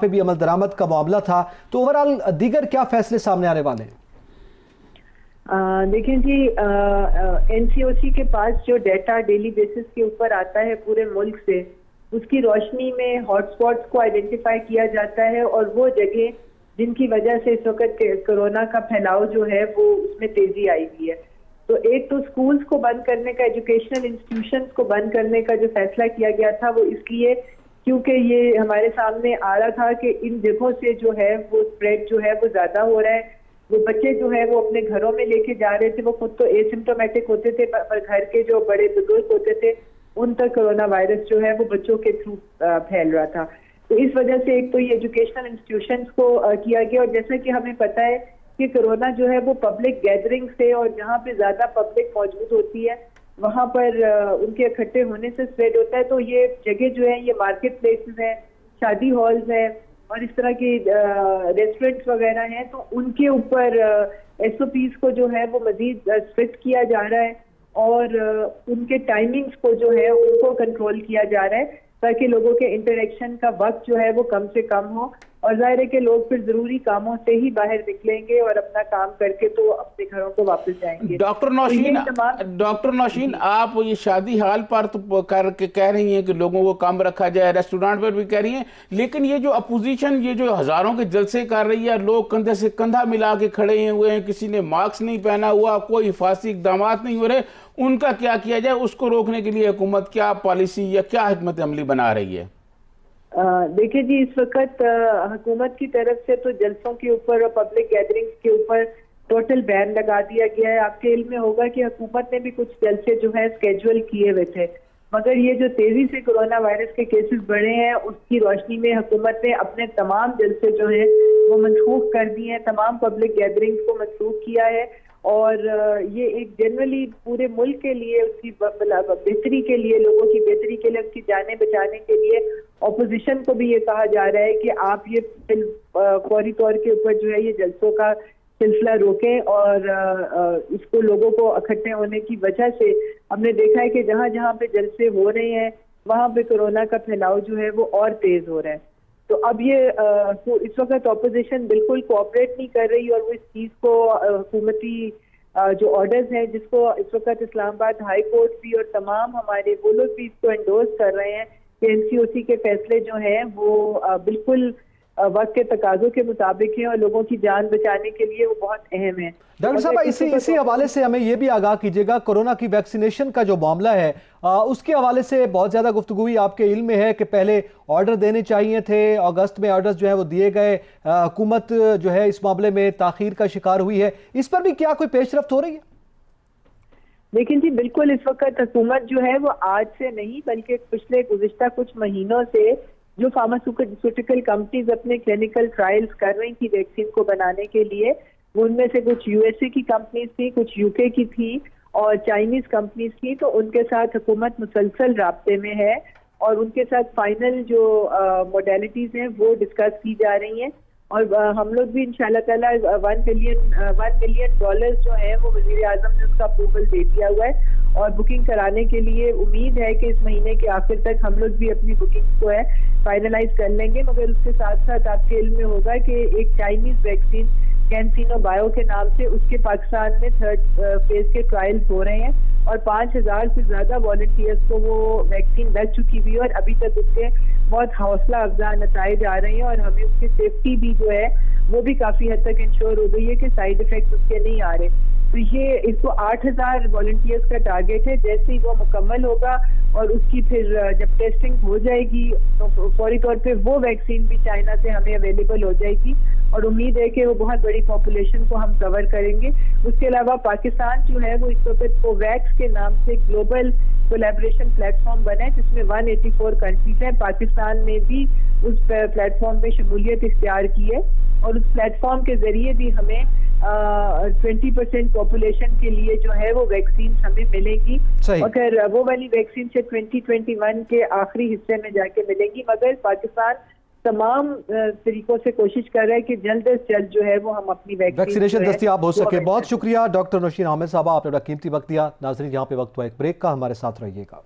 پہ بھی عمل درآمد کا معاملہ تھا، تو اوورآل دیگر کیا فیصلے سامنے آنے والے ہیں؟ دیکھیں جی، این سی او سی کے پاس جو ڈیٹا ڈیلی بیسس کے اوپر آتا ہے پورے ملک سے، اس کی روشنی میں ہاٹ سپاٹس کو آئیڈینٹیفائی کیا جاتا ہے، اور وہ جگہ جن کی وجہ سے اس وقت کورونا کا پھیلاؤ جو ہے وہ اس میں تیزی آئی ہوئی ہے۔ تو ایک تو سکولز کو بند کرنے کا، ایجوکیشنل انسٹیٹیوشنز کو بند کرنے کا جو فیصلہ کیا گیا تھا وہ اس لیے کیونکہ یہ ہمارے سامنے آ رہا تھا کہ ان جگہوں سے جو ہے وہ اسپریڈ جو ہے وہ زیادہ ہو رہا ہے۔ وہ بچے جو ہے وہ اپنے گھروں میں لے کے جا رہے تھے، وہ خود تو ایسمپٹومیٹک ہوتے تھے، پر گھر کے جو بڑے بزرگ ہوتے تھے ان تک کرونا وائرس جو ہے وہ بچوں کے تھرو پھیل رہا تھا۔ تو اس وجہ سے ایک تو یہ ایجوکیشنل انسٹیٹیوشنز کو کیا گیا، اور جیسا کہ ہمیں پتہ ہے کہ کرونا جو ہے وہ پبلک گیدرنگ سے، اور جہاں پہ زیادہ پبلک موجود ہوتی ہے وہاں پر ان کے اکٹھے ہونے سے اسپریڈ ہوتا ہے۔ تو یہ جگہ جو ہے یہ مارکیٹ پلیسز ہیں، شادی ہالز ہیں، اور اس طرح کی ریسٹورینٹس وغیرہ ہیں، تو ان کے اوپر ایس او پیز کو جو ہے وہ مزید اسٹرکٹ کیا جا رہا ہے، اور ان کے ٹائمنگز کو جو ہے ان کو کنٹرول کیا جا رہا ہے تاکہ لوگوں کے انٹریکشن کا وقت جو ہے وہ کم سے کم ہو، اور ظاہر ہے کہ لوگ پھر ضروری کاموں سے ہی باہر نکلیں گے اور اپنا کام کر کے تو اپنے گھروں کو واپس جائیں گے۔ ڈاکٹر نوشین، آپ یہ شادی ہال پر تو کر کے کہہ رہی ہیں کہ لوگوں کو کم رکھا جائے، ریسٹورانٹ پر بھی کہہ رہی ہیں، لیکن یہ جو اپوزیشن یہ جو ہزاروں کے جلسے کر رہی ہے، لوگ کندھے سے کندھا ملا کے کھڑے ہوئے ہیں، کسی نے ماسک نہیں پہنا ہوا، کوئی حفاظتی اقدامات نہیں ہو رہے، ان کا کیا کیا جائے؟ اس کو روکنے کے لیے حکومت کیا پالیسی یا کیا حکمت عملی بنا رہی ہے؟ دیکھیں جی، اس وقت حکومت کی طرف سے تو جلسوں کے اوپر اور پبلک گیدرنگز کے اوپر ٹوٹل بین لگا دیا گیا ہے۔ آپ کے علم میں ہوگا کہ حکومت نے بھی کچھ جلسے جو ہے اسکیجول کیے ہوئے تھے، مگر یہ جو تیزی سے کورونا وائرس کے کیسز بڑھے ہیں اس کی روشنی میں حکومت نے اپنے تمام جلسے جو ہیں وہ منسوخ کر دیے ہیں، تمام پبلک گیدرنگز کو منسوخ کیا ہے، اور یہ ایک جنرلی پورے ملک کے لیے، اس کی بہتری کے لیے، لوگوں کی بہتری کے لیے، اس کی جانیں بچانے کے لیے اپوزیشن کو بھی یہ کہا جا رہا ہے کہ آپ یہ فوری طور کے اوپر جو ہے یہ جلسوں کا سلسلہ روکیں، اور اس کو لوگوں کو اکٹھے ہونے کی وجہ سے ہم نے دیکھا ہے کہ جہاں جہاں پہ جلسے ہو رہے ہیں وہاں پہ کورونا کا پھیلاؤ جو ہے وہ اور تیز ہو رہا ہے۔ تو اب یہ اس وقت اپوزیشن بالکل کوآپریٹ نہیں کر رہی، اور وہ اس چیز کو حکومتی جو آرڈرز ہیں جس کو اس وقت اسلام آباد ہائی کورٹ بھی اور تمام ہمارے وہ لوگ بھی اس کو انڈورس کر رہے ہیں کہ این سی او سی کے فیصلے جو ہیں وہ بالکل وقت کے تقاضوں کے مطابق ہیں اور لوگوں کی جان بچانے کے لیے وہ بہت اہم ہیں۔ ڈاکٹر صاحب، اسی حوالے سے ہمیں یہ بھی آگاہ کیجیے گا، کورونا کی ویکسینیشن کا جو معاملہ ہے اس کے حوالے سے بہت زیادہ گفتگوئی آپ کے علم میں ہے کہ پہلے آرڈر دینے چاہیے تھے، اگست میں آرڈرز جو ہیں وہ دیے گئے، حکومت جو ہے اس معاملے میں تاخیر کا شکار ہوئی ہے، اس پر بھی کیا کوئی پیش رفت ہو رہی ہے؟ لیکن جی بالکل اس وقت حکومت جو ہے وہ آج سے نہیں بلکہ پچھلے گزشتہ کچھ مہینوں سے جو فارماسیوٹیکل کمپنیز اپنے کلینکل ٹرائلز کر رہی تھی ویکسین کو بنانے کے لیے، وہ ان میں سے کچھ یو ایس اے کی کمپنیز تھی، کچھ یو کے کی تھی اور چائنیز کمپنیز تھی، تو ان کے ساتھ حکومت مسلسل رابطے میں ہے اور ان کے ساتھ فائنل جو موڈیلٹیز ہیں وہ ڈسکس کی جا رہی ہیں، اور ہم لوگ بھی انشاءاللہ تعالیٰ $1 ملین جو ہیں وہ وزیر اعظم نے اس کا اپروول دے دیا ہوا ہے، اور بکنگ کرانے کے لیے امید ہے کہ اس مہینے کے آخر تک ہم لوگ بھی اپنی بکنگ کو ہے فائنلائز کر لیں گے۔ مگر اس کے ساتھ ساتھ آپ کے علم میں ہوگا کہ ایک چائنیز ویکسین کینسینو بایو کے نام سے اس کے پاکستان میں 3rd فیز کے ٹرائلز ہو رہے ہیں، اور 5000 سے زیادہ والنٹیئرز کو وہ ویکسین لگ چکی ہوئی ہے، اور ابھی تک اس کے بہت حوصلہ افزا نتائج آ رہے ہیں، اور ہمیں اس کی سیفٹی بھی جو ہے وہ بھی کافی حد تک انشور ہو گئی ہے کہ سائیڈ ایفیکٹس اس کے نہیں آ رہے۔ تو یہ اس کو 8000 والنٹیئرز کا ٹارگیٹ ہے، جیسے ہی وہ مکمل ہوگا اور اس کی پھر جب ٹیسٹنگ ہو جائے گی تو فوری طور پہ وہ ویکسین بھی چائنا سے ہمیں اویلیبل ہو جائے گی، اور امید ہے کہ وہ بہت بڑی پاپولیشن کو ہم کور کریں گے۔ اس کے علاوہ پاکستان جو ہے وہ اس وقت کوویکس کے نام سے گلوبل کولیبریشن پلیٹ فارم بنا ہے جس میں 184 کنٹریز ہیں، پاکستان نے بھی اس پلیٹ فارم میں شمولیت اختیار کی ہے، اور اس پلیٹ فارم کے ذریعے بھی ہمیں 20% پاپولیشن کے لیے جو ہے وہ ویکسین ہمیں ملے گی، مگر وہ والی ویکسین سے 2021 کے آخری حصے میں جا کے ملے گی، مگر پاکستان تمام طریقوں سے کوشش کر رہا ہے کہ جلد از جلد جو ہے وہ ہم اپنی ویکسینیشن دستیاب ہو سکے۔ بہت شکریہ ڈاکٹر نوشین احمد صاحبہ، آپ نے بڑا قیمتی وقت دیا۔ ناظرین، یہاں پہ وقت ہوا ایک بریک کا، ہمارے ساتھ رہیے گا۔